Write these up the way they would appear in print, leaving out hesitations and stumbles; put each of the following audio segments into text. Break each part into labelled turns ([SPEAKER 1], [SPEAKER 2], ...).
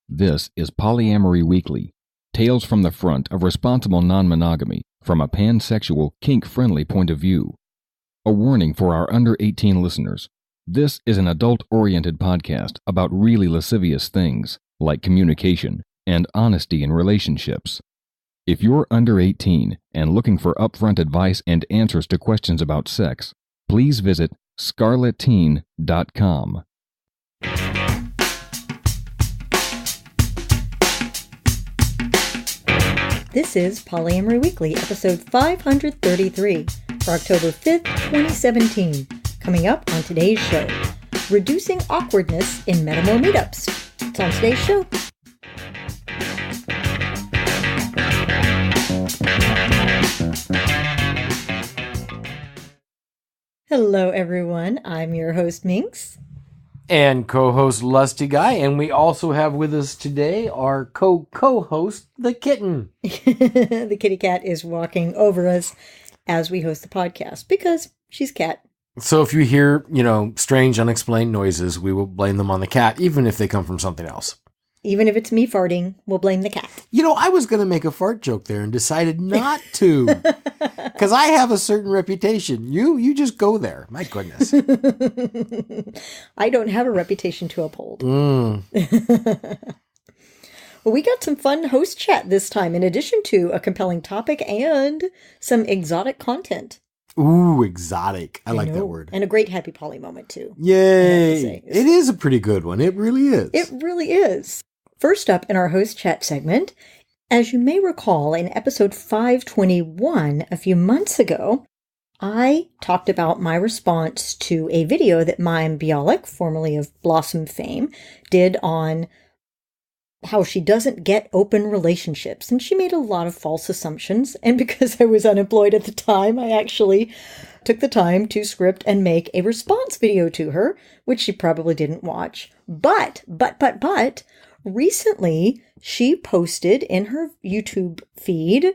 [SPEAKER 1] This is Polyamory Weekly, tales from the front of responsible non-monogamy from a pansexual, kink-friendly point of view. A warning for our under-18 listeners. This is an adult-oriented podcast about really lascivious things, like communication and honesty in relationships. If you're under 18 and looking for upfront advice and answers to questions about sex, please visit scarletteen.com.
[SPEAKER 2] This is Polyamory Weekly, episode 533, for October 5th, 2017. Coming up on today's show, reducing awkwardness in metamour meetups. It's on today's show. Hello, everyone. I'm your host, Minx.
[SPEAKER 3] And co-host LustyGuy, and we also have with us today our co-host, the kitten.
[SPEAKER 2] The kitty cat is walking over us as we host the podcast because she's cat.
[SPEAKER 3] So if you hear, strange, unexplained noises, we will blame them on the cat, even if they come from something else.
[SPEAKER 2] Even if it's me farting, we'll blame the cat.
[SPEAKER 3] I was going to make a fart joke there and decided not to. Because I have a certain reputation. You just go there. My goodness.
[SPEAKER 2] I don't have a reputation to uphold.
[SPEAKER 3] Mm.
[SPEAKER 2] Well, we got some fun host chat this time, in addition to a compelling topic and some exotic content.
[SPEAKER 3] Ooh, exotic. I like that word.
[SPEAKER 2] And a great happy poly moment, too.
[SPEAKER 3] Yay. It is a pretty good one. It really is.
[SPEAKER 2] It really is. First up in our host chat segment, as you may recall, in episode 521 a few months ago, I talked about my response to a video that Mayim Bialik, formerly of Blossom fame, did on how she doesn't get open relationships. And she made a lot of false assumptions. And because I was unemployed at the time, I actually took the time to script and make a response video to her, which she probably didn't watch. But, recently, she posted in her YouTube feed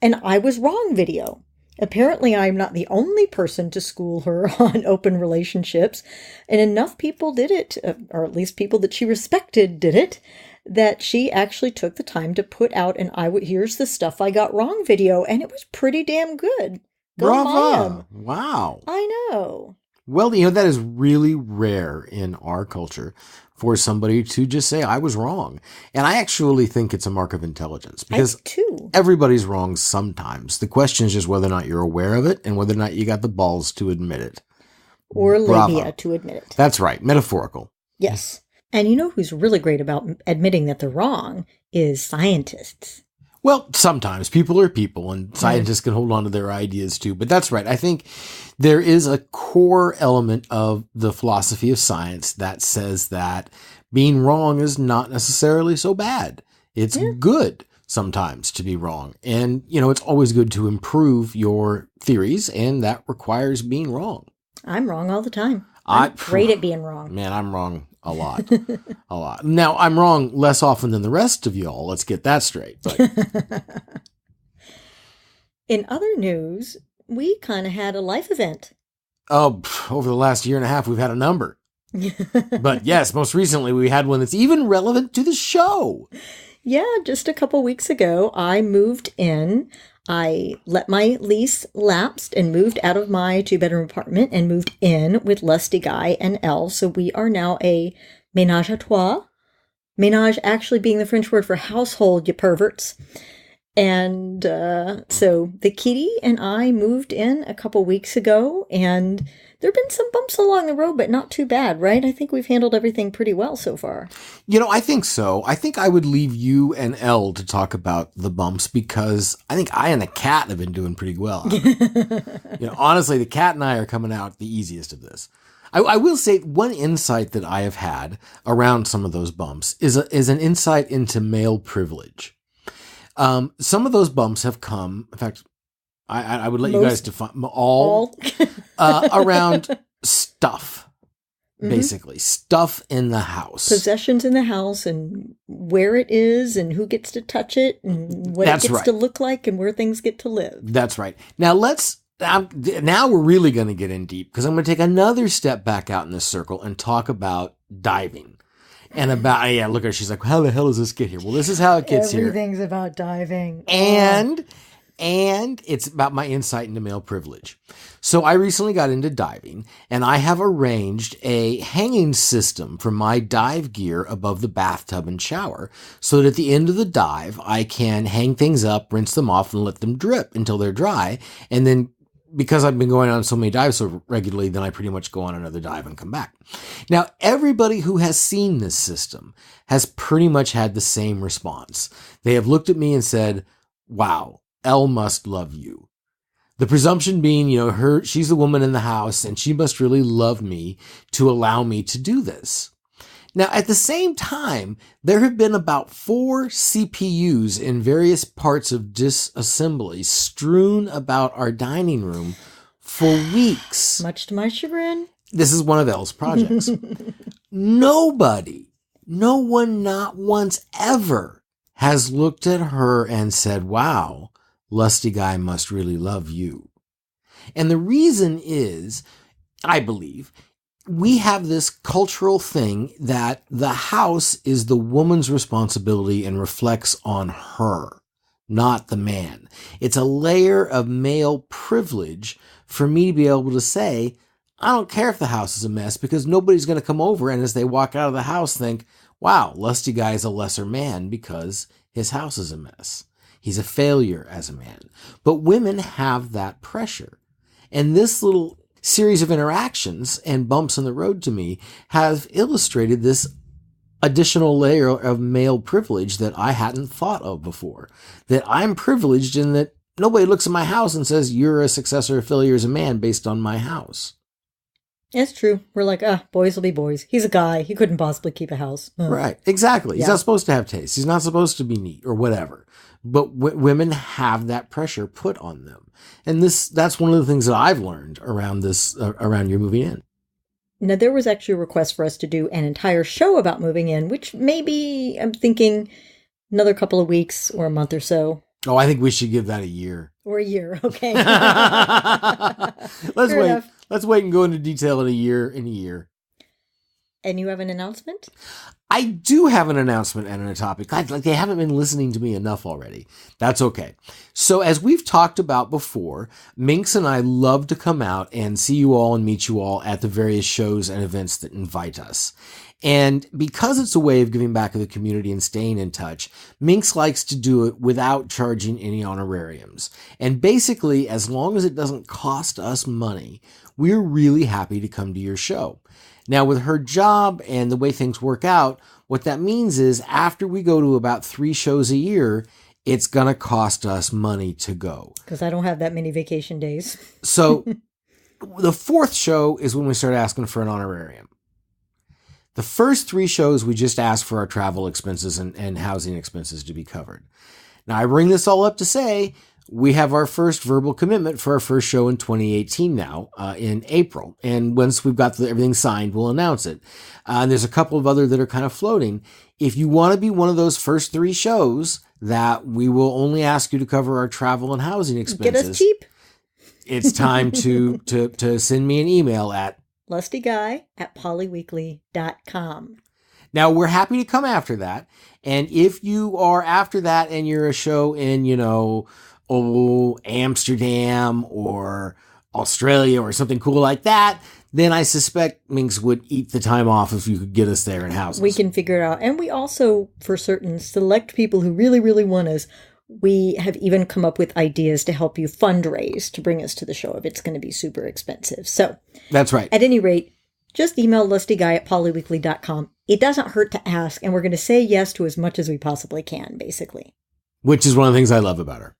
[SPEAKER 2] an I was wrong video. Apparently, I'm not the only person to school her on open relationships, and enough people did it, or at least people that she respected did it, that she actually took the time to put out an here's the stuff I got wrong video, and it was pretty damn good. Go
[SPEAKER 3] Bravo! Wow.
[SPEAKER 2] I know.
[SPEAKER 3] Well, that is really rare in our culture for somebody to just say, I was wrong. And I actually think it's a mark of intelligence because everybody's wrong sometimes. The question is just whether or not you're aware of it and whether or not you got the balls to admit it.
[SPEAKER 2] Or labia to admit it.
[SPEAKER 3] That's right. Metaphorical.
[SPEAKER 2] Yes. And you know who's really great about admitting that they're wrong is scientists.
[SPEAKER 3] Well, sometimes people are people and scientists can hold on to their ideas too. But that's right. I think there is a core element of the philosophy of science that says that being wrong is not necessarily so bad. It's good sometimes to be wrong. And, it's always good to improve your theories, and that requires being wrong.
[SPEAKER 2] I'm wrong all the time. I'm great at being wrong.
[SPEAKER 3] Man, I'm wrong a lot. A lot. Now, I'm wrong less often than the rest of y'all. Let's get that straight. But
[SPEAKER 2] in other news, we kind of had a life event.
[SPEAKER 3] Oh, over the last year and a half, we've had a number. But yes, most recently, we had one that's even relevant to the show.
[SPEAKER 2] Yeah, just a couple weeks ago, I moved in. I let my lease lapsed and moved out of my 2-bedroom apartment and moved in with LustyGuy and L. So we are now a ménage à trois. Ménage actually being the French word for household, you perverts. And so the kitty and I moved in a couple weeks ago, and there have been some bumps along the road, but not too bad, right? I think we've handled everything pretty well so far.
[SPEAKER 3] I think so. I think I would leave you and Elle to talk about the bumps because I think I and the cat have been doing pretty well. Honestly, the cat and I are coming out the easiest of this. I will say one insight that I have had around some of those bumps is an insight into male privilege. Some of those bumps have come, in fact, I would let you guys define all around stuff, basically. Stuff in the house.
[SPEAKER 2] Possessions in the house and where it is and who gets to touch it and what it gets to look like and where things get to live. That's
[SPEAKER 3] right. Now now we're really going to get in deep because I'm going to take another step back out in this circle and talk about diving. And about, yeah, look at her. She's like, how the hell does this get here? Well, this is how it gets here.
[SPEAKER 2] Everything's about diving.
[SPEAKER 3] And it's about my insight into male privilege. So I recently got into diving, and I have arranged a hanging system for my dive gear above the bathtub and shower, so that at the end of the dive, I can hang things up, rinse them off, and let them drip until they're dry. And then, because I've been going on so many dives so regularly, then I pretty much go on another dive and come back. Now, everybody who has seen this system has pretty much had the same response. They have looked at me and said, wow, Elle must love you. The presumption being, she's the woman in the house and she must really love me to allow me to do this. Now, at the same time, there have been about 4 CPUs in various parts of disassembly strewn about our dining room for weeks.
[SPEAKER 2] Much to my chagrin.
[SPEAKER 3] This is one of Elle's projects. No one, not once ever, has looked at her and said, wow, LustyGuy must really love you. And the reason is, I believe, we have this cultural thing that the house is the woman's responsibility and reflects on her, not the man. It's a layer of male privilege for me to be able to say, I don't care if the house is a mess, because nobody's going to come over and as they walk out of the house think, wow, LustyGuy is a lesser man because his house is a mess. He's a failure as a man. But women have that pressure. And this little series of interactions and bumps in the road to me have illustrated this additional layer of male privilege that I hadn't thought of before. That I'm privileged in that nobody looks at my house and says, you're a success or a failure as a man based on my house.
[SPEAKER 2] It's true. We're like, boys will be boys. He's a guy. He couldn't possibly keep a house.
[SPEAKER 3] Right. Exactly.
[SPEAKER 2] Yeah.
[SPEAKER 3] He's not supposed to have taste. He's not supposed to be neat or whatever. But women have that pressure put on them. And that's one of the things that I've learned around your moving in.
[SPEAKER 2] Now, there was actually a request for us to do an entire show about moving in, which maybe I'm thinking another couple of weeks or a month or so.
[SPEAKER 3] Oh, I think we should give that a year.
[SPEAKER 2] Or a year. Okay.
[SPEAKER 3] Let's
[SPEAKER 2] Fair
[SPEAKER 3] wait.
[SPEAKER 2] enough.
[SPEAKER 3] Let's wait and go into detail in a year.
[SPEAKER 2] And you have an announcement?
[SPEAKER 3] I do have an announcement and a topic. God, like they haven't been listening to me enough already. That's okay. So as we've talked about before, Minx and I love to come out and see you all and meet you all at the various shows and events that invite us. And because it's a way of giving back to the community and staying in touch, Minx likes to do it without charging any honorariums. And basically, as long as it doesn't cost us money, we're really happy to come to your show. Now, with her job and the way things work out, what that means is after we go to about 3 shows a year, it's going to cost us money to go.
[SPEAKER 2] Because I don't have that many vacation days.
[SPEAKER 3] So the 4th show is when we start asking for an honorarium. The first 3 shows, we just ask for our travel expenses and housing expenses to be covered. Now, I bring this all up to say we have our first verbal commitment for our first show in 2018 now, in April. And once we've got everything signed, we'll announce it. And there's a couple of other that are kind of floating. If you want to be one of those first 3 shows that we will only ask you to cover our travel and housing expenses.
[SPEAKER 2] Get us cheap.
[SPEAKER 3] It's time to send me an email at
[SPEAKER 2] LustyGuy@polyweekly.com.
[SPEAKER 3] Now, we're happy to come after that. And if you are after that and you're a show in, Amsterdam or Australia or something cool like that, then I suspect Minx would eat the time off if you could get us there and house us.
[SPEAKER 2] We can figure it out. And we also, for certain select people who really, really want us, we have even come up with ideas to help you fundraise to bring us to the show if it's going to be super expensive. So
[SPEAKER 3] that's right.
[SPEAKER 2] At any rate, just email LustyGuy@polyweekly.com. It doesn't hurt to ask, and we're going to say yes to as much as we possibly can, basically.
[SPEAKER 3] Which is one of the things I love about her.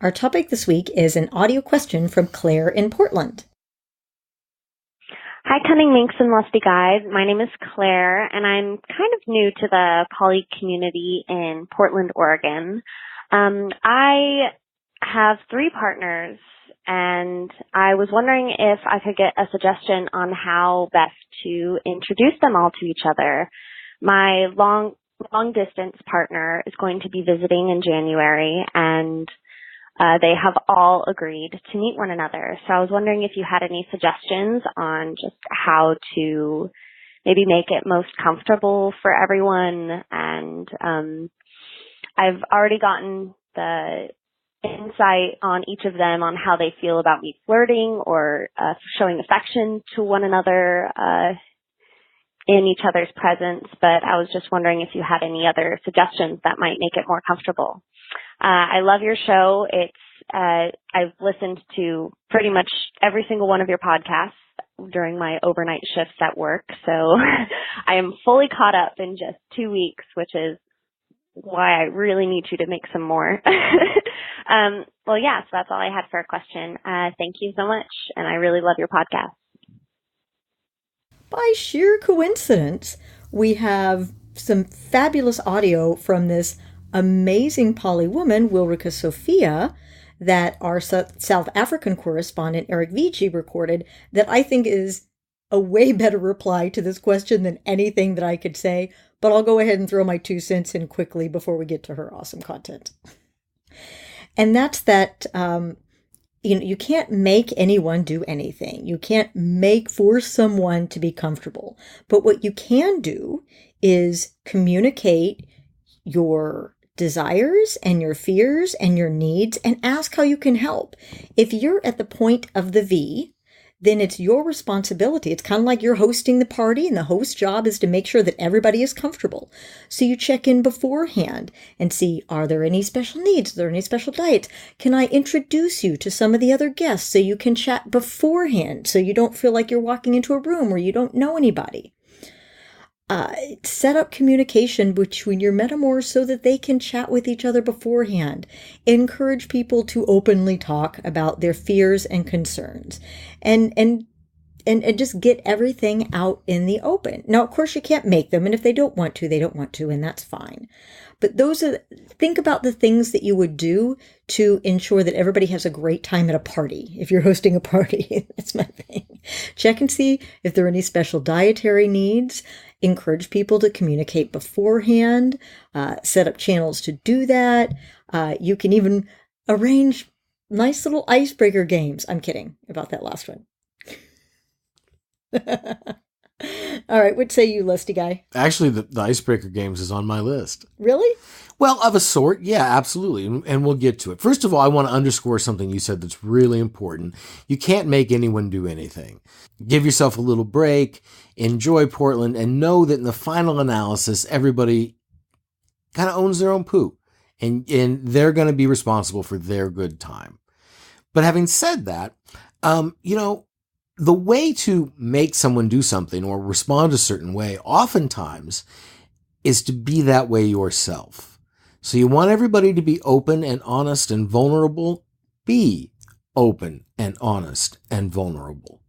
[SPEAKER 2] Our topic this week is an audio question from Claire in Portland.
[SPEAKER 4] Hi, Cunning Minx and LustyGuy. My name is Claire, and I'm kind of new to the poly community in Portland, Oregon. I have 3 partners, and I was wondering if I could get a suggestion on how best to introduce them all to each other. My long distance partner is going to be visiting in January, and they have all agreed to meet one another. So I was wondering if you had any suggestions on just how to maybe make it most comfortable for everyone. And I've already gotten the insight on each of them on how they feel about me flirting or showing affection to one another in each other's presence, but I was just wondering if you had any other suggestions that might make it more comfortable. I love your show. I've listened to pretty much every single one of your podcasts during my overnight shifts at work, so I am fully caught up in just 2 weeks, which is why I really need you to make some more. Well, yeah, so that's all I had for a question. Thank you so much, and I really love your podcast.
[SPEAKER 2] By sheer coincidence, we have some fabulous audio from this amazing poly woman, Wilrieke Sophia, that our South African correspondent, Erich Viege, recorded, that I think is a way better reply to this question than anything that I could say. But I'll go ahead and throw my 2 cents in quickly before we get to her awesome content. And that's that you can't make anyone do anything. You can't force someone to be comfortable. But what you can do is communicate your desires and your fears and your needs and ask how you can help. If you're at the point of the V, then it's your responsibility. It's kind of like you're hosting the party, and the host's job is to make sure that everybody is comfortable. So you check in beforehand and see, are there any special needs? Are there any special diets? Can I introduce you to some of the other guests so you can chat beforehand so you don't feel like you're walking into a room where you don't know anybody? Set up communication between your metamours so that they can chat with each other beforehand. Encourage people to openly talk about their fears and concerns, and just get everything out in the open. Now, of course, you can't make them, and if they don't want to, they don't want to, and that's fine. But think about the things that you would do to ensure that everybody has a great time at a party. If you're hosting a party, that's my thing. Check and see if there are any special dietary needs. Encourage people to communicate beforehand. Set up channels to do that. You can even arrange nice little icebreaker games. I'm kidding about that last one. All right, what say you, LustyGuy?
[SPEAKER 3] Actually, the icebreaker games is on my list.
[SPEAKER 2] Really?
[SPEAKER 3] Well, of a sort, yeah, absolutely. And we'll get to it. First of all, I want to underscore something you said that's really important. You can't make anyone do anything. Give yourself a little break, enjoy Portland, and know that in the final analysis, everybody kind of owns their own poo. And they're going to be responsible for their good time. But having said that, the way to make someone do something or respond a certain way oftentimes is to be that way yourself. So you want everybody to be open and honest and vulnerable. Be open and honest and vulnerable.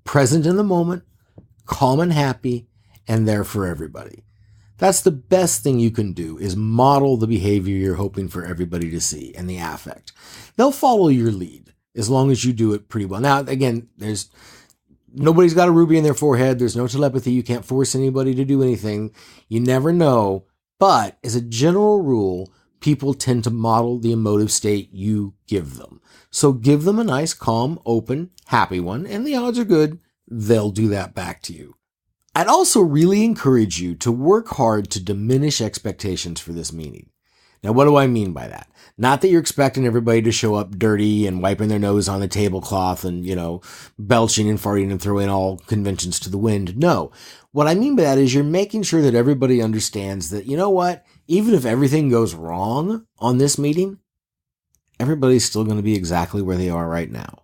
[SPEAKER 3] Present in the moment, calm and happy, and there for everybody. That's the best thing you can do, is model the behavior you're hoping for everybody to see and the affect. They'll follow your lead as long as you do it pretty well. Now, again, nobody's got a ruby in their forehead. There's no telepathy. You can't force anybody to do anything. You never know. But as a general rule, people tend to model the emotive state you give them. So give them a nice, calm, open, happy one, and the odds are good they'll do that back to you. I'd also really encourage you to work hard to diminish expectations for this meeting. Now, what do I mean by that? Not that you're expecting everybody to show up dirty and wiping their nose on the tablecloth and, belching and farting and throwing all conventions to the wind. No. What I mean by that is you're making sure that everybody understands that, you know what? Even if everything goes wrong on this meeting, everybody's still going to be exactly where they are right now.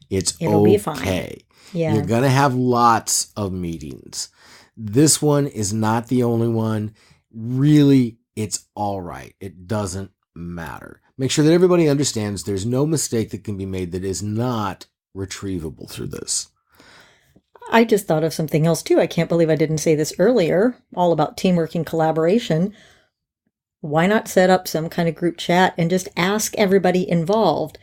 [SPEAKER 3] It'll be fine. Yeah. You're going to have lots of meetings. This one is not the only one. Really, it's all right. It doesn't matter. Make sure that everybody understands there's no mistake that can be made that is not retrievable through this.
[SPEAKER 2] I just thought of something else too. I can't believe I didn't say this earlier, all about teamwork and collaboration. Why not set up some kind of group chat and just ask everybody involved,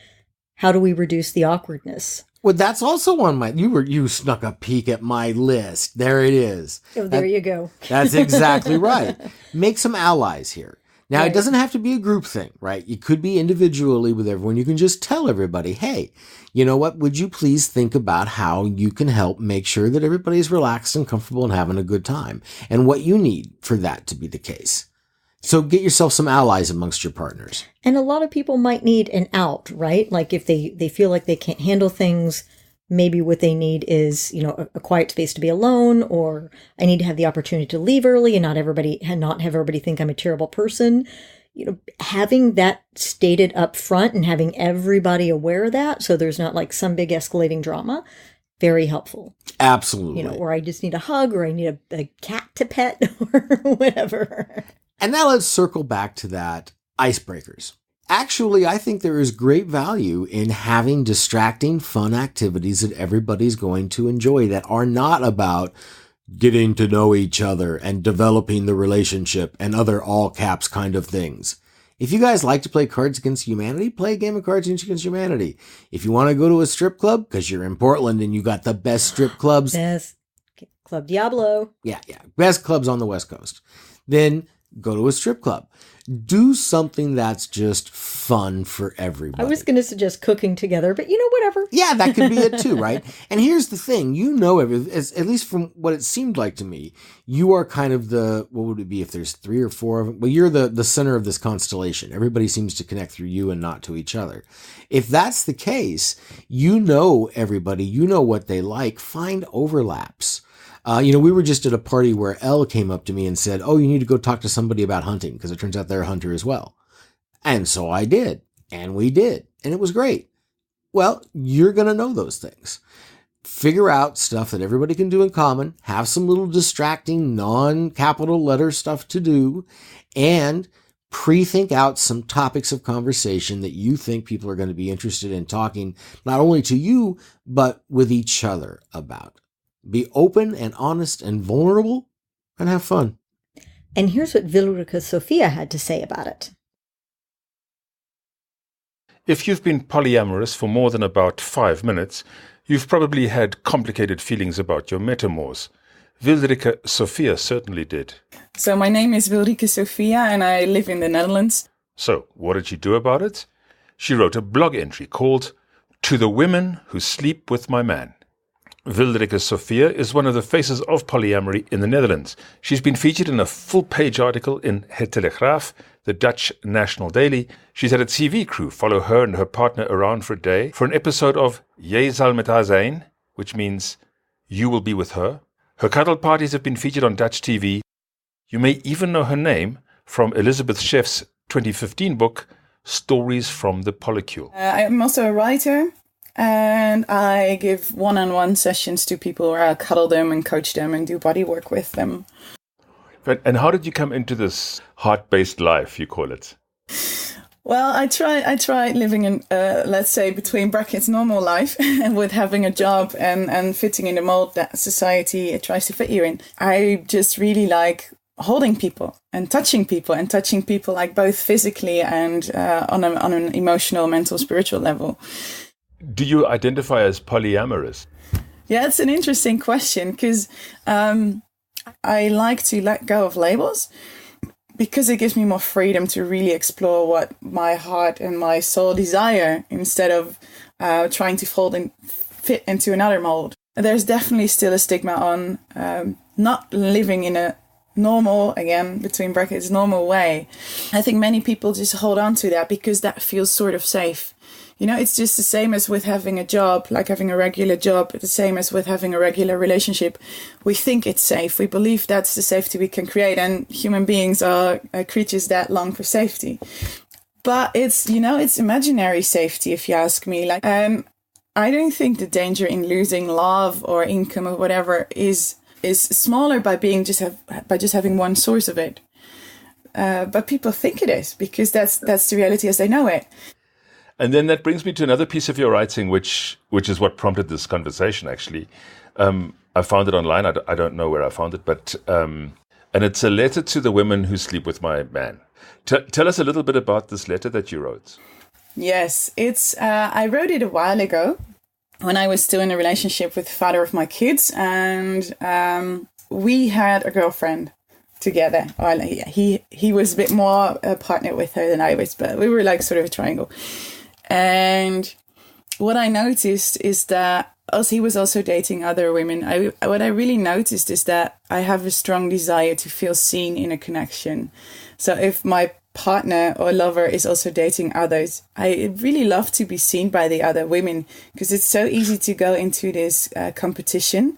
[SPEAKER 2] how do we reduce the awkwardness?
[SPEAKER 3] Well, that's also on you snuck a peek at my list. There it is.
[SPEAKER 2] Oh, there you go.
[SPEAKER 3] That's exactly right. Make some allies here. Now,
[SPEAKER 2] Right.
[SPEAKER 3] It doesn't have to be a group thing, right? You could be individually with everyone. You can just tell everybody, hey, you know what? Would you please think about how you can help make sure that everybody's relaxed and comfortable and having a good time, and what you need for that to be the case. So get yourself some allies amongst your partners.
[SPEAKER 2] And a lot of people might need an out, right? Like if they feel like they can't handle things, maybe what they need is, a quiet space to be alone, or I need to have the opportunity to leave early and not have everybody think I'm a terrible person. Having that stated up front and having everybody aware of that, so there's not like some big escalating drama, very helpful.
[SPEAKER 3] Absolutely.
[SPEAKER 2] Or I just need a hug, or I need a cat to pet, or whatever.
[SPEAKER 3] And now let's circle back to that icebreakers. Actually, I think there is great value in having distracting, fun activities that everybody's going to enjoy that are not about getting to know each other and developing the relationship and other all caps kind of things. If you guys like to play Cards Against Humanity, play a game of Cards Against Humanity. If you want to go to a strip club, because you're in Portland and you got the best strip clubs.
[SPEAKER 2] Best Club Diablo.
[SPEAKER 3] Yeah. Best clubs on the West Coast. Then go to a strip club. Do something that's just fun for everybody.
[SPEAKER 2] I was going to suggest cooking together, but whatever.
[SPEAKER 3] Yeah, that could be it too, right? And here's the thing, at least from what it seemed like to me, you are kind of what would it be if there's 3 or 4 of them? Well, you're the center of this constellation. Everybody seems to connect through you and not to each other. If that's the case, everybody, what they like, find overlaps. We were just at a party where L came up to me and said, oh, you need to go talk to somebody about hunting, because it turns out they're a hunter as well. And so I did, and we did, and it was great. Well, you're going to know those things. Figure out stuff that everybody can do in common, have some little distracting non-capital letter stuff to do, and pre-think out some topics of conversation that you think people are going to be interested in talking, not only to you, but with each other about. Be open and honest and vulnerable, and have fun.
[SPEAKER 2] And here's what Wilrieke Sophia had to say about it.
[SPEAKER 5] If you've been polyamorous for more than about 5 minutes, you've probably had complicated feelings about your metamours. Wilrieke Sophia certainly did.
[SPEAKER 6] So my name is Wilrieke Sophia and I live in the Netherlands.
[SPEAKER 5] So what did she do about it? She wrote a blog entry called To the Women Who Sleep With My Man. Wilrieke Sophia is one of the faces of polyamory in the Netherlands. She's been featured in a full-page article in Het Telegraaf, the Dutch national daily. She's had a TV crew follow her and her partner around for a day for an episode of Jy zal met haar zijn, which means you will be with her. Her cuddle parties have been featured on Dutch TV. You may even know her name from Elizabeth Sheff's 2015 book, Stories from the Polycule.
[SPEAKER 6] I'm also a writer. And I give one-on-one sessions to people where I cuddle them and coach them and do body work with them.
[SPEAKER 5] And how did you come into this heart-based life, you call it?
[SPEAKER 6] Well, I try living in, let's say, between brackets, normal life and with having a job and fitting in the mold that society tries to fit you in. I just really like holding people and touching people like both physically and on an emotional, mental, spiritual level.
[SPEAKER 5] Do you identify as polyamorous?
[SPEAKER 6] Yeah, it's an interesting question because I like to let go of labels because it gives me more freedom to really explore what my heart and my soul desire instead of trying to fold and fit into another mold. There's definitely still a stigma on not living in a normal, again, between brackets, normal way. I think many people just hold on to that because that feels sort of safe. It's just the same as with having a job, like having a regular job, the same as with having a regular relationship. We think it's safe. We believe that's the safety we can create. And human beings are creatures that long for safety. But it's imaginary safety, if you ask me. I don't think the danger in losing love or income or whatever is smaller by just having one source of it. But people think it is because that's the reality as they know it.
[SPEAKER 5] And then that brings me to another piece of your writing, which is what prompted this conversation, actually. I found it online. I don't know where I found it, but and it's a letter to the women who sleep with my man. Tell us a little bit about this letter that you wrote.
[SPEAKER 6] Yes, it's I wrote it a while ago when I was still in a relationship with the father of my kids, and we had a girlfriend together. Or he was a bit more a partner with her than I was, but we were like sort of a triangle. And what I noticed is that he was also dating other women. What I really noticed is that I have a strong desire to feel seen in a connection. So if my partner or lover is also dating others, I really love to be seen by the other women, because it's so easy to go into this competition.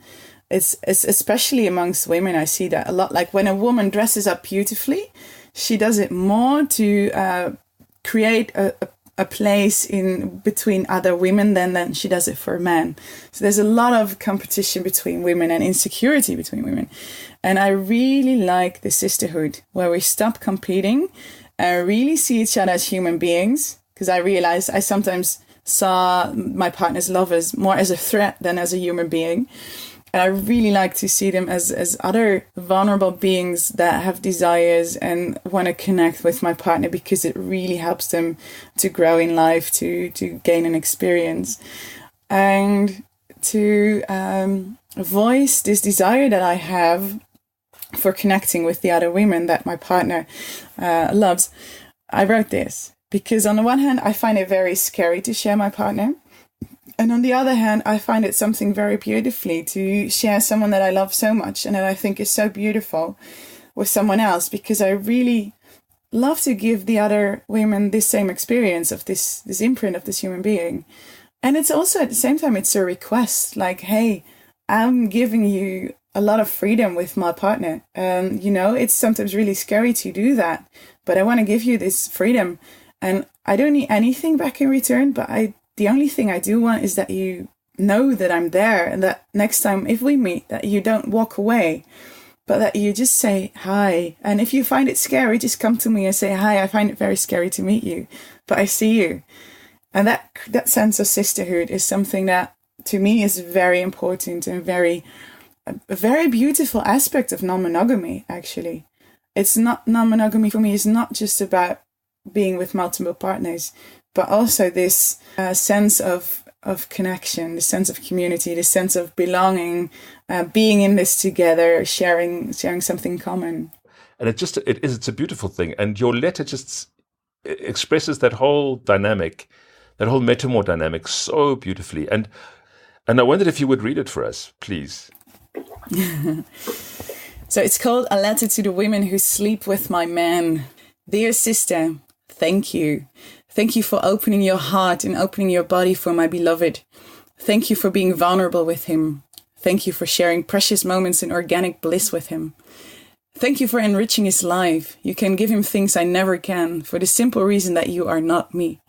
[SPEAKER 6] It's especially amongst women. I see that a lot. Like when a woman dresses up beautifully, she does it more to create a place in between other women than she does it for men. So there's a lot of competition between women and insecurity between women. And I really like the sisterhood where we stop competing and really see each other as human beings. Because I realized I sometimes saw my partner's lovers more as a threat than as a human being. And I really like to see them as other vulnerable beings that have desires and want to connect with my partner, because it really helps them to grow in life, to gain an experience. And to voice this desire that I have for connecting with the other women that my partner loves, I wrote this. Because on the one hand, I find it very scary to share my partner. And on the other hand, I find it something very beautifully to share someone that I love so much and that I think is so beautiful with someone else, because I really love to give the other women this same experience of this imprint of this human being. And it's also at the same time, it's a request like, hey, I'm giving you a lot of freedom with my partner. It's sometimes really scary to do that, but I want to give you this freedom, and I don't need anything back in return, but the only thing I do want is that you know that I'm there, and that next time if we meet, that you don't walk away, but that you just say hi. And if you find it scary, just come to me and say, hi, I find it very scary to meet you, but I see you. And that sense of sisterhood is something that to me is very important and a very beautiful aspect of non-monogamy, actually. It's not, non-monogamy for me is not just about being with multiple partners, but also this sense of connection, the sense of community, the sense of belonging, being in this together, sharing something common.
[SPEAKER 5] And it's a beautiful thing. And your letter just expresses that whole dynamic, that whole metamour dynamic so beautifully. And I wondered if you would read it for us, please.
[SPEAKER 6] So it's called A Letter to the Women Who Sleep with My Man. Dear sister, thank you. Thank you for opening your heart and opening your body for my beloved. Thank you for being vulnerable with him. Thank you for sharing precious moments in organic bliss with him. Thank you for enriching his life. You can give him things I never can, for the simple reason that you are not me.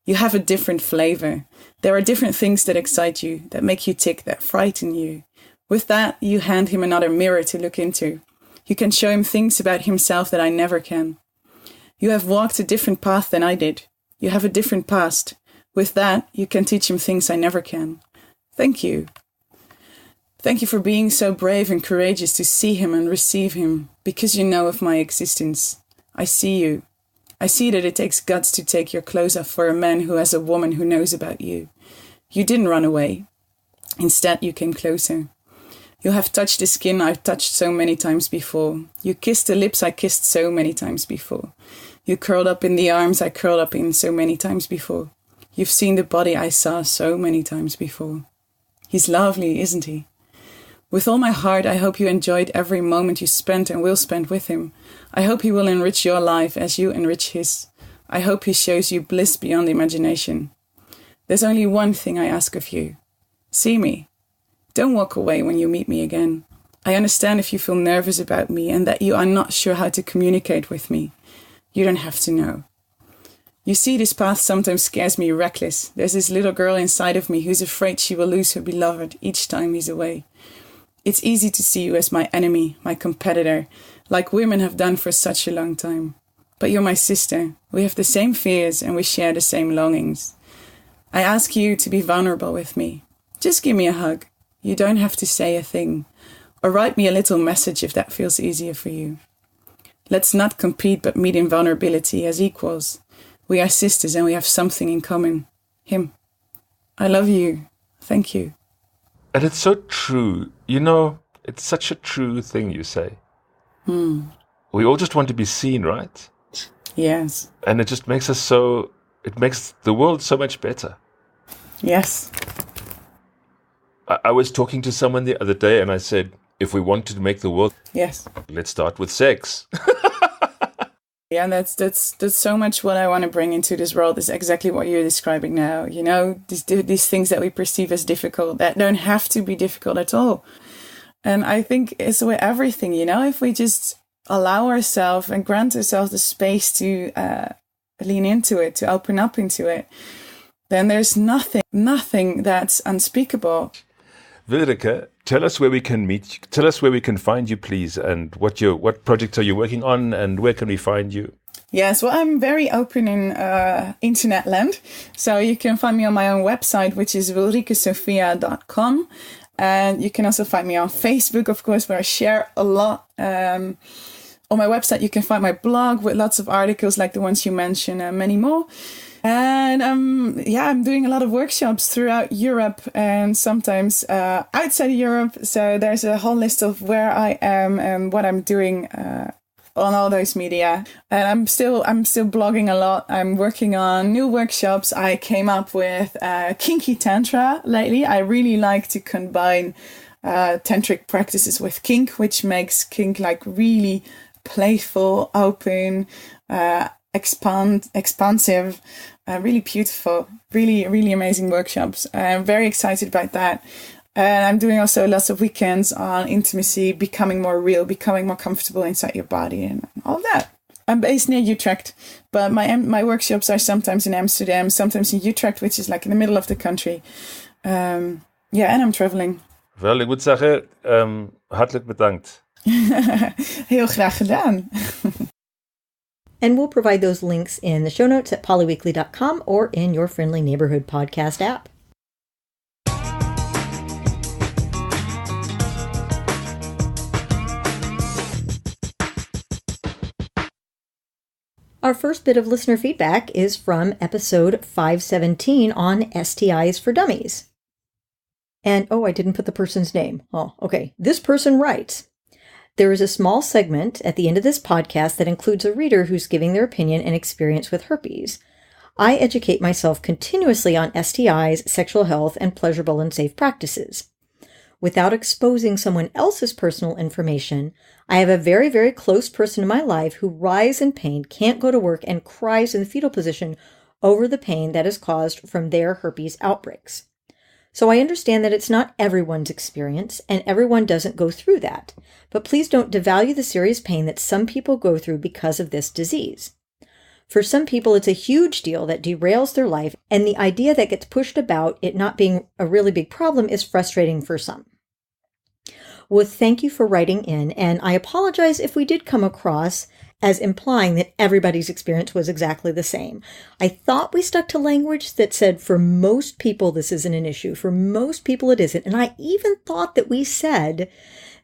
[SPEAKER 6] You have a different flavor. There are different things that excite you, that make you tick, that frighten you. With that, you hand him another mirror to look into. You can show him things about himself that I never can. You have walked a different path than I did. You have a different past. With that, you can teach him things I never can. Thank you. Thank you for being so brave and courageous to see him and receive him, because you know of my existence. I see you. I see that it takes guts to take your clothes off for a man who has a woman who knows about you. You didn't run away. Instead, you came closer. You have touched the skin I've touched so many times before. You kissed the lips I kissed so many times before. You curled up in the arms I curled up in so many times before. You've seen the body I saw so many times before. He's lovely, isn't he? With all my heart, I hope you enjoyed every moment you spent and will spend with him. I hope he will enrich your life as you enrich his. I hope he shows you bliss beyond imagination. There's only one thing I ask of you. See me. Don't walk away when you meet me again. I understand if you feel nervous about me and that you are not sure how to communicate with me. You don't have to know. You see, this path sometimes scares me reckless. There's this little girl inside of me who's afraid she will lose her beloved each time he's away. It's easy to see you as my enemy, my competitor, like women have done for such a long time. But you're my sister. We have the same fears and we share the same longings. I ask you to be vulnerable with me. Just give me a hug. You don't have to say a thing. Or write me a little message if that feels easier for you. Let's not compete but meet in vulnerability as equals. We are sisters and we have something in common. Him. I love you. Thank you.
[SPEAKER 5] And it's so true. You know, it's such a true thing you say. we all just want to be seen, right?
[SPEAKER 6] Yes.
[SPEAKER 5] And it just makes it makes the world so much better.
[SPEAKER 6] Yes.
[SPEAKER 5] I was talking to someone the other day and I said, if we want to make the world,
[SPEAKER 6] Yes.
[SPEAKER 5] let's start with sex.
[SPEAKER 6] Yeah, that's so much what I want to bring into this world is exactly what you're describing now. You know, these things that we perceive as difficult that don't have to be difficult at all. And I think it's with everything, you know, if we just allow ourselves and grant ourselves the space to lean into it, to open up into it, then there's nothing that's unspeakable.
[SPEAKER 5] Wilrieke, tell us where we can meet. Tell us where we can find you, please, and what projects are you working on, and where can we find you?
[SPEAKER 6] Yes, well, I'm very open in internet land, so you can find me on my own website, which is wilriekesophia.com, and you can also find me on Facebook, of course, where I share a lot. On my website, you can find my blog with lots of articles like the ones you mentioned, and many more. And I'm doing a lot of workshops throughout Europe and sometimes outside Europe. So there's a whole list of where I am and what I'm doing on all those media. And I'm still blogging a lot. I'm working on new workshops. I came up with kinky tantra lately. I really like to combine tantric practices with kink, which makes kink like really playful, open, expansive, really beautiful, really, really amazing workshops. I'm very excited about that. And I'm doing also lots of weekends on intimacy, becoming more real, becoming more comfortable inside your body and all that. I'm based near Utrecht, but my workshops are sometimes in Amsterdam, sometimes in Utrecht, which is like in the middle of the country. And I'm traveling.
[SPEAKER 5] Wel, ik moet zeggen, hartelijk bedankt.
[SPEAKER 6] Heel graag gedaan.
[SPEAKER 2] And we'll provide those links in the show notes at polyweekly.com or in your friendly neighborhood podcast app. Our first bit of listener feedback is from episode 517 on STIs for Dummies. And, I didn't put the person's name. Oh, okay. This person writes, there is a small segment at the end of this podcast that includes a reader who's giving their opinion and experience with herpes. I educate myself continuously on STIs, sexual health, and pleasurable and safe practices. Without exposing someone else's personal information, I have a very, very close person in my life who writhes in pain, can't go to work, and cries in the fetal position over the pain that is caused from their herpes outbreaks. So I understand that it's not everyone's experience, and everyone doesn't go through that. But please don't devalue the serious pain that some people go through because of this disease. For some people, it's a huge deal that derails their life, and the idea that gets pushed about it not being a really big problem is frustrating for some. Well, thank you for writing in, and I apologize if we did come across as implying that everybody's experience was exactly the same. I thought we stuck to language that said for most people this isn't an issue, for most people it isn't, and I even thought that we said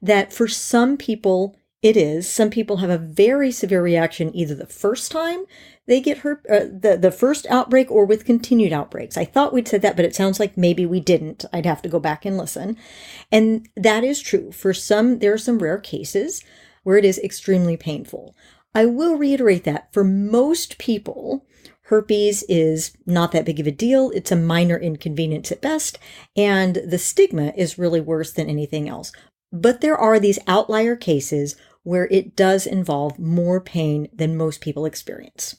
[SPEAKER 2] that for some people it is. Some people have a very severe reaction either the first time they get the first outbreak or with continued outbreaks. I thought we'd said that, but it sounds like maybe we didn't. I'd have to go back and listen. And that is true. For some, there are some rare cases where it is extremely painful. I will reiterate that for most people, herpes is not that big of a deal. It's a minor inconvenience at best, and the stigma is really worse than anything else. But there are these outlier cases where it does involve more pain than most people experience.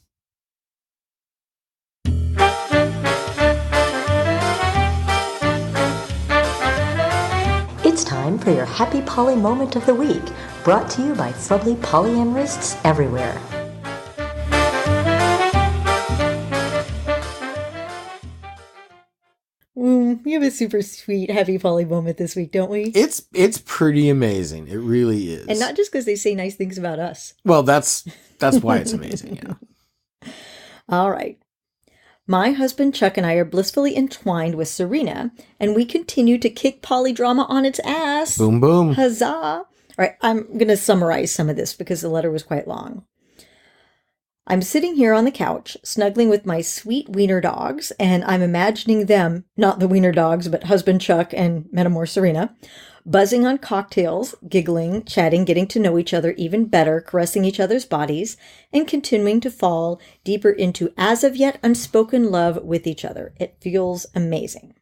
[SPEAKER 2] It's time for your Happy Poly Moment of the Week, brought to you by Fubbly polyamorists everywhere. We have a super sweet Happy Poly moment this week, don't we?
[SPEAKER 3] It's pretty amazing. It really is.
[SPEAKER 2] And not just because they say nice things about us.
[SPEAKER 3] Well, that's why it's amazing, yeah.
[SPEAKER 2] All right. My husband Chuck and I are blissfully entwined with Serena, and we continue to kick polydrama on its ass.
[SPEAKER 3] Boom, boom.
[SPEAKER 2] Huzzah. All right, I'm going to summarize some of this because the letter was quite long. I'm sitting here on the couch, snuggling with my sweet wiener dogs, and I'm imagining them, not the wiener dogs, but husband Chuck and metamour Serena, buzzing on cocktails, giggling, chatting, getting to know each other even better, caressing each other's bodies, and continuing to fall deeper into as of yet unspoken love with each other. It feels amazing.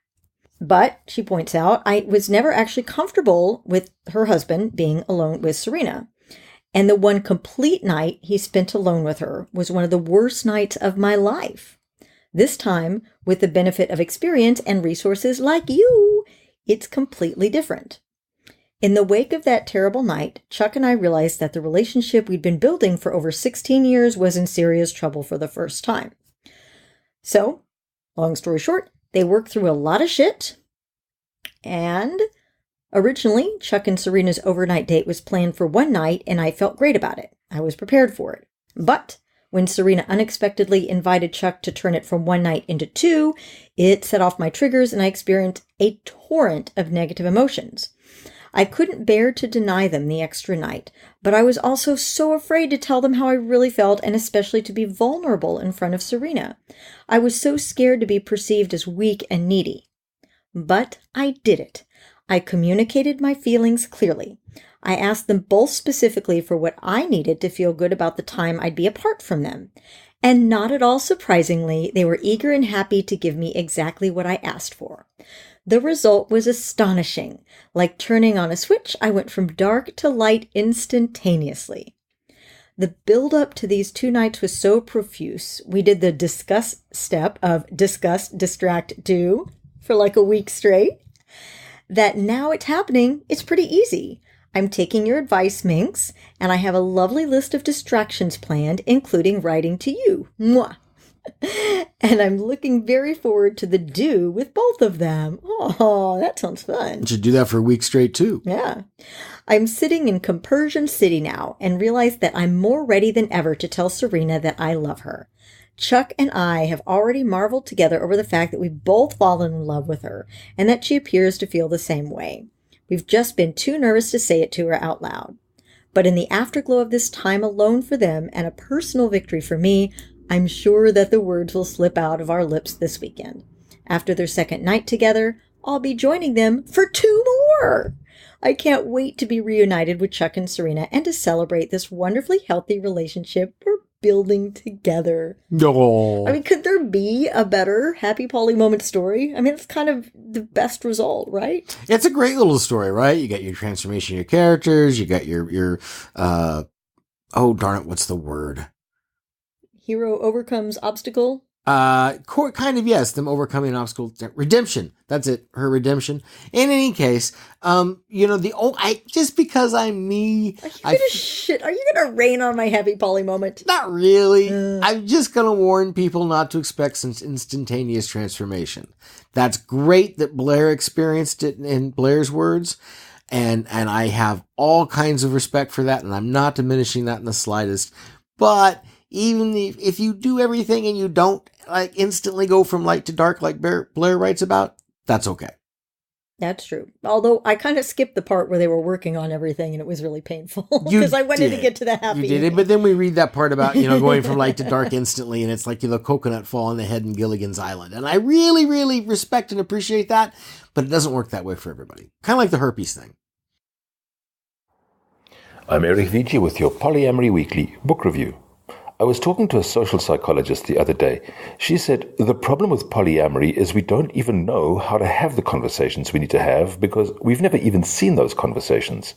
[SPEAKER 2] But, she points out, I was never actually comfortable with her husband being alone with Serena. And the one complete night he spent alone with her was one of the worst nights of my life. This time, with the benefit of experience and resources like you, it's completely different. In the wake of that terrible night, Chuck and I realized that the relationship we'd been building for over 16 years was in serious trouble for the first time. So, long story short, they worked through a lot of shit, and originally, Chuck and Serena's overnight date was planned for one night, and I felt great about it. I was prepared for it. But when Serena unexpectedly invited Chuck to turn it from one night into two, it set off my triggers, and I experienced a torrent of negative emotions. I couldn't bear to deny them the extra night, but I was also so afraid to tell them how I really felt, and especially to be vulnerable in front of Serena. I was so scared to be perceived as weak and needy. But I did it. I communicated my feelings clearly. I asked them both specifically for what I needed to feel good about the time I'd be apart from them. And not at all surprisingly, they were eager and happy to give me exactly what I asked for. The result was astonishing. Like turning on a switch, I went from dark to light instantaneously. The build-up to these 2 nights was so profuse. We did the discuss step of discuss, distract, do for like a week straight. That now it's happening, it's pretty easy. I'm taking your advice, Minx, and I have a lovely list of distractions planned, including writing to you. Mwah! And I'm looking very forward to the do with both of them. Oh, that sounds fun.
[SPEAKER 3] You should do that for a week straight, too.
[SPEAKER 2] Yeah. I'm sitting in Compersion City now and realize that I'm more ready than ever to tell Serena that I love her. Chuck and I have already marveled together over the fact that we've both fallen in love with her and that she appears to feel the same way. We've just been too nervous to say it to her out loud. But in the afterglow of this time alone for them and a personal victory for me, I'm sure that the words will slip out of our lips this weekend. After their second night together, I'll be joining them for 2 more. I can't wait to be reunited with Chuck and Serena and to celebrate this wonderfully healthy relationship we're building together.
[SPEAKER 3] No.
[SPEAKER 2] I mean, could there be a better happy poly moment story? I mean, it's kind of the best result, right?
[SPEAKER 3] It's a great little story, right? You got your transformation of your characters. You got your oh, darn it, what's the word?
[SPEAKER 2] Hero overcomes obstacle.
[SPEAKER 3] Kind of, yes, them overcoming an obstacle. Redemption. That's it. Her redemption. In any case, just because I'm me.
[SPEAKER 2] Are you gonna rain on my happy poly moment?
[SPEAKER 3] Not really. I'm just gonna warn people not to expect some instantaneous transformation. That's great that Blair experienced it in Blair's words. And I have all kinds of respect for that. And I'm not diminishing that in the slightest, but even if you do everything and you don't instantly go from light to dark like Blair writes about, that's okay.
[SPEAKER 2] That's true. Although I kind of skipped the part where they were working on everything and it was really painful because I wanted to get to the happy.
[SPEAKER 3] You did it, but then we read that part about, going from light to dark instantly, and it's like the coconut fall on the head in Gilligan's Island. And I really, really respect and appreciate that, but it doesn't work that way for everybody. Kind of like the herpes thing.
[SPEAKER 5] I'm Erich Viege with your Polyamory Weekly book review. I was talking to a social psychologist the other day. She said, the problem with polyamory is we don't even know how to have the conversations we need to have because we've never even seen those conversations.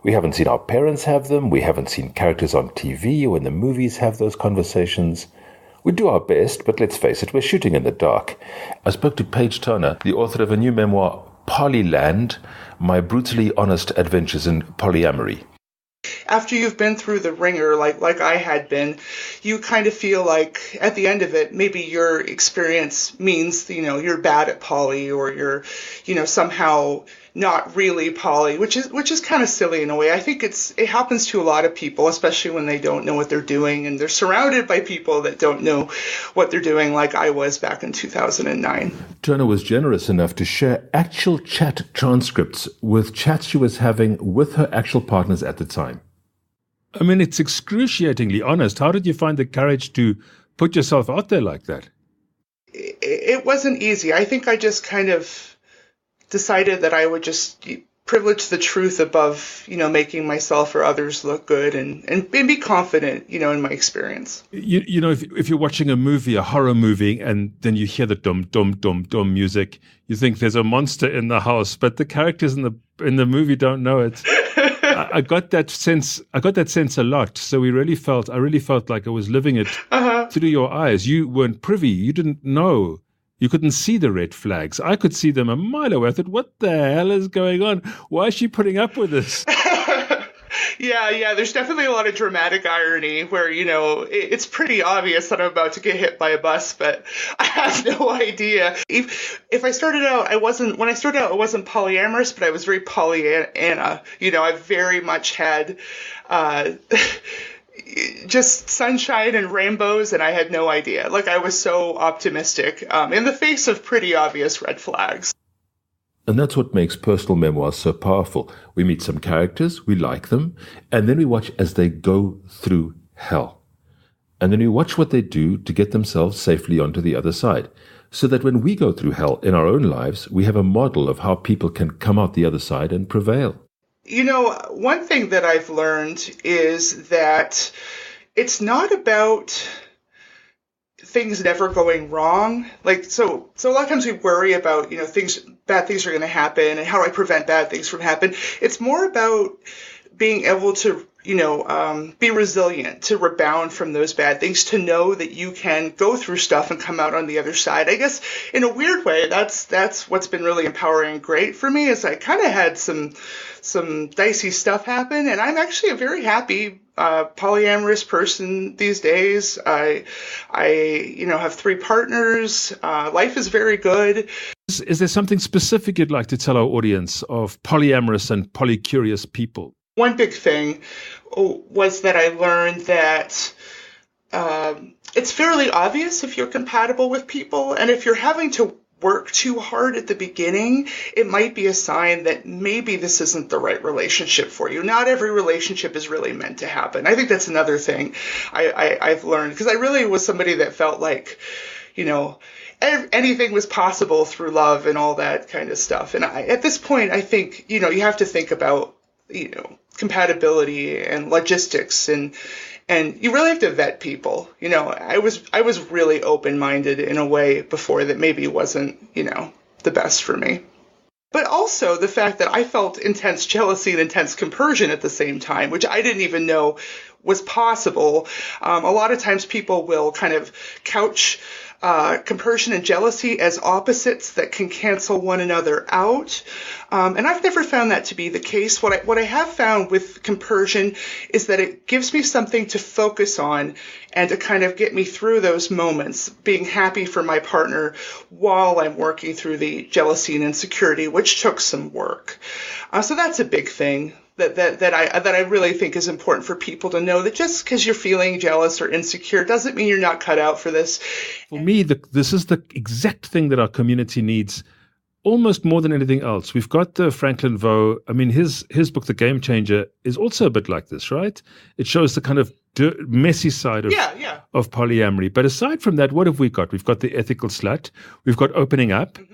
[SPEAKER 5] We haven't seen our parents have them. We haven't seen characters on TV or in the movies have those conversations. We do our best, but let's face it, we're shooting in the dark. I spoke to Paige Turner, the author of a new memoir, Polyland, My Brutally Honest Adventures in Polyamory.
[SPEAKER 7] After you've been through the ringer, like I had been, you kind of feel like at the end of it, maybe your experience means, you're bad at poly or you're, somehow not really poly, which is kind of silly in a way. I think it happens to a lot of people, especially when they don't know what they're doing and they're surrounded by people that don't know what they're doing, like I was back in 2009.
[SPEAKER 5] Turner was generous enough to share actual chat transcripts with chats she was having with her actual partners at the time. I mean, it's excruciatingly honest. How did you find the courage to put yourself out there like that?
[SPEAKER 7] It wasn't easy. I think I just kind of decided that I would just privilege the truth above, making myself or others look good and be confident, in my experience.
[SPEAKER 5] If you're watching a movie, a horror movie, and then you hear the dum dum dum dum music, you think there's a monster in the house, but the characters in the movie don't know it. I got that sense. I got that sense a lot. So I really felt like I was living it through your eyes. You weren't privy. You didn't know. You couldn't see the red flags. I could see them a mile away. I thought, what the hell is going on? Why is she putting up with this?
[SPEAKER 7] Yeah. There's definitely a lot of dramatic irony where, it's pretty obvious that I'm about to get hit by a bus, but I have no idea. If I started out, I wasn't polyamorous, but I was very Pollyanna. I very much had just sunshine and rainbows, and I had no idea. Like, I was so optimistic in the face of pretty obvious red flags.
[SPEAKER 5] And that's what makes personal memoirs so powerful. We meet some characters, we like them, and then we watch as they go through hell. And then we watch what they do to get themselves safely onto the other side. So that when we go through hell in our own lives, we have a model of how people can come out the other side and prevail.
[SPEAKER 7] One thing that I've learned is that it's not about things never going wrong. Like, so a lot of times we worry about, bad things are going to happen and how do I prevent bad things from happening. It's more about being able to, be resilient, to rebound from those bad things, to know that you can go through stuff and come out on the other side. I guess in a weird way, that's what's been really empowering and great for me is I kind of had some dicey stuff happen, and I'm actually a very happy polyamorous person these days. I have 3 partners. Life is very good.
[SPEAKER 5] Is there something specific you'd like to tell our audience of polyamorous and polycurious people?
[SPEAKER 7] One big thing was that I learned that it's fairly obvious if you're compatible with people, and if you're having to work too hard at the beginning, it might be a sign that maybe this isn't the right relationship for you. Not every relationship is really meant to happen. I think that's another thing I've learned, because I really was somebody that felt like, anything was possible through love and all that kind of stuff. And at this point, I think, you have to think about, compatibility and logistics and you really have to vet people. I was really open-minded in a way before that maybe wasn't, the best for me. But also the fact that I felt intense jealousy and intense compersion at the same time, which I didn't even know was possible. A lot of times people will kind of couch compersion and jealousy as opposites that can cancel one another out. And I've never found that to be the case. What I have found with compersion is that it gives me something to focus on and to kind of get me through those moments, being happy for my partner while I'm working through the jealousy and insecurity, which took some work. So that's a big thing that I really think is important for people to know, that just because you're feeling jealous or insecure doesn't mean you're not cut out for this.
[SPEAKER 5] For me, this is the exact thing that our community needs almost more than anything else. We've got the Franklin Vo. I mean, his book, The Game Changer, is also a bit like this, right? It shows the kind of messy side of polyamory. But aside from that, what have we got? We've got the ethical slut. We've got opening up. Mm-hmm.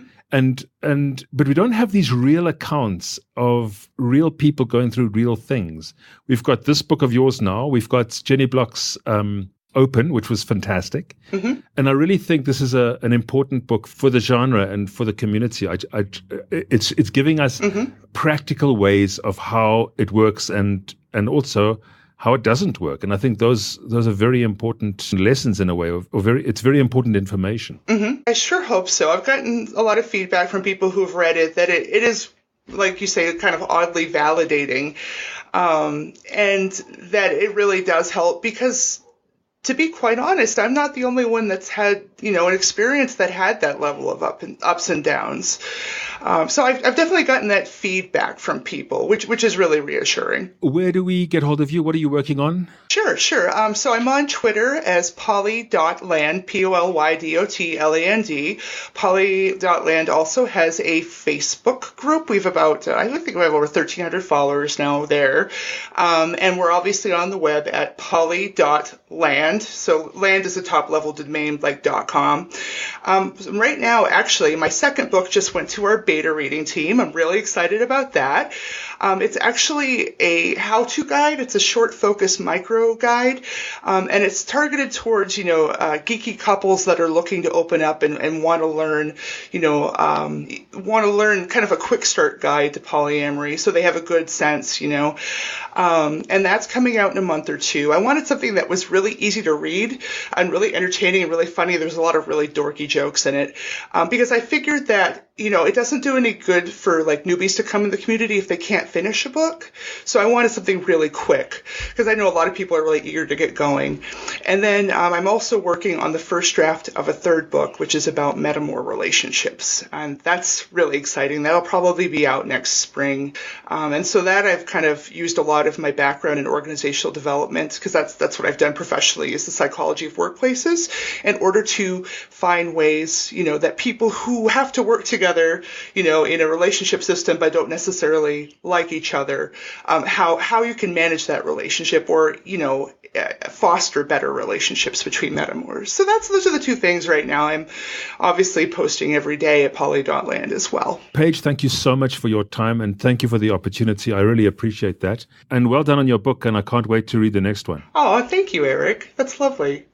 [SPEAKER 5] But we don't have these real accounts of real people going through real things. We've got this book of yours now. We've got Jenny Block's Open, which was fantastic. Mm-hmm. And I really think this is an important book for the genre and for the community. It's giving us practical ways of how it works and also how it doesn't work. And I think those are very important lessons in a way, it's very important information.
[SPEAKER 7] Mm-hmm. I sure hope so. I've gotten a lot of feedback from people who've read it that it is, like you say, kind of oddly validating, and that it really does help because, to be quite honest, I'm not the only one that's had an experience that had that level of ups and downs. So I've definitely gotten that feedback from people, which is really reassuring.
[SPEAKER 5] Where do we get hold of you? What are you working on?
[SPEAKER 7] Sure. So I'm on Twitter as poly.land, POLYDOTLAND. Poly.land also has a Facebook group. We've about, I think we have over 1,300 followers now there. And we're obviously on the web at poly.land. So land is a top level domain like .com. Right now, actually, my second book just went to our beta reading team. I'm really excited about that. It's actually a how-to guide. It's a short focus micro guide. And it's targeted towards, geeky couples that are looking to open up and want to learn, kind of a quick start guide to polyamory so they have a good sense, and that's coming out in a month or two. I wanted something that was really easy to read and really entertaining and really funny. There's a lot of really dorky jokes in it because I figured that, it doesn't do any good for like newbies to come in the community if they can't finish a book. So I wanted something really quick because I know a lot of people are really eager to get going. And then I'm also working on the first draft of a third book, which is about metamour relationships. And that's really exciting. That'll probably be out next spring. And so that I've kind of used a lot of my background in organizational development because that's what I've done professionally is the psychology of workplaces in order to find ways, that people who have to work together, in a relationship system but don't necessarily like each other, how you can manage that relationship or, foster better relationships between metamours. So those are the two things right now. I'm obviously posting every day at poly.land as well.
[SPEAKER 5] Paige, thank you so much for your time and thank you for the opportunity. I really appreciate that. And well done on your book, and I can't wait to read the next one.
[SPEAKER 7] Oh, thank you, Erich. That's lovely.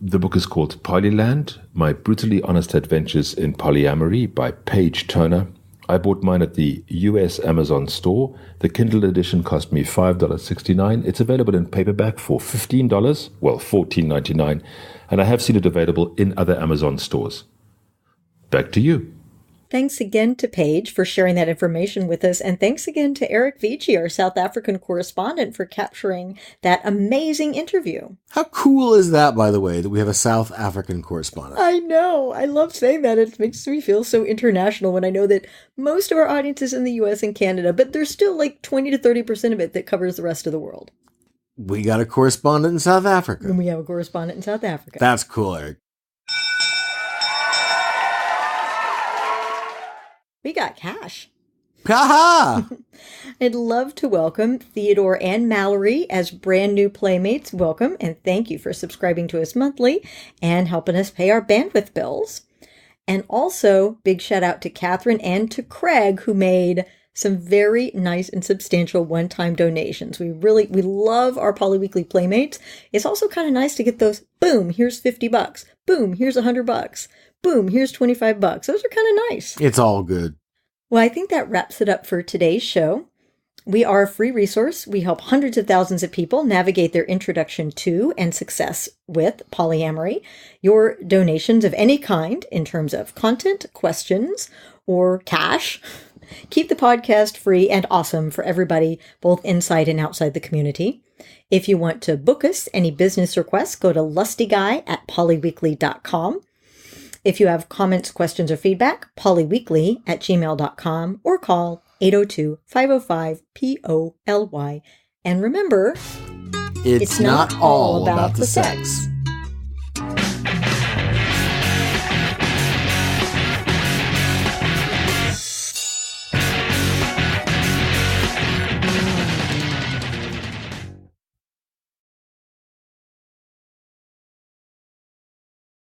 [SPEAKER 5] The book is called Polyland, My Brutally Honest Adventures in Polyamory by Paige Turner. I bought mine at the US Amazon store. The Kindle edition cost me $5.69. It's available in paperback for $15, well, $14.99, and I have seen it available in other Amazon stores. Back to you.
[SPEAKER 2] Thanks again to Paige for sharing that information with us. And thanks again to Erich Viege, our South African correspondent, for capturing that amazing interview.
[SPEAKER 3] How cool is that, by the way, that we have a South African correspondent?
[SPEAKER 2] I know. I love saying that. It makes me feel so international when I know that most of our audience is in the US and Canada, but there's still like 20 to 30% of it that covers the rest of the world.
[SPEAKER 3] We got a correspondent in South Africa.
[SPEAKER 2] And we have a correspondent in South Africa.
[SPEAKER 3] That's cool, Erich.
[SPEAKER 2] We got cash.
[SPEAKER 3] Ha!
[SPEAKER 2] I'd love to welcome Theodore and Mallory as brand new Playmates. Welcome, and thank you for subscribing to us monthly and helping us pay our bandwidth bills. And also, big shout out to Katherine and to Craig, who made some very nice and substantial one-time donations. We love our Poly Weekly Playmates. It's also kind of nice to get those, boom, here's $50. Boom, here's $100. Boom, here's $25. Those are kind of nice.
[SPEAKER 3] It's all good.
[SPEAKER 2] Well, I think that wraps it up for today's show. We are a free resource. We help hundreds of thousands of people navigate their introduction to and success with polyamory. Your donations of any kind in terms of content, questions, or cash keep the podcast free and awesome for everybody, both inside and outside the community. If you want to book us any business requests, go to LustyGuy@polyweekly.com. If you have comments, questions, or feedback, polyweekly@gmail.com or call 802-505-POLY. And remember,
[SPEAKER 3] it's not all about the sex.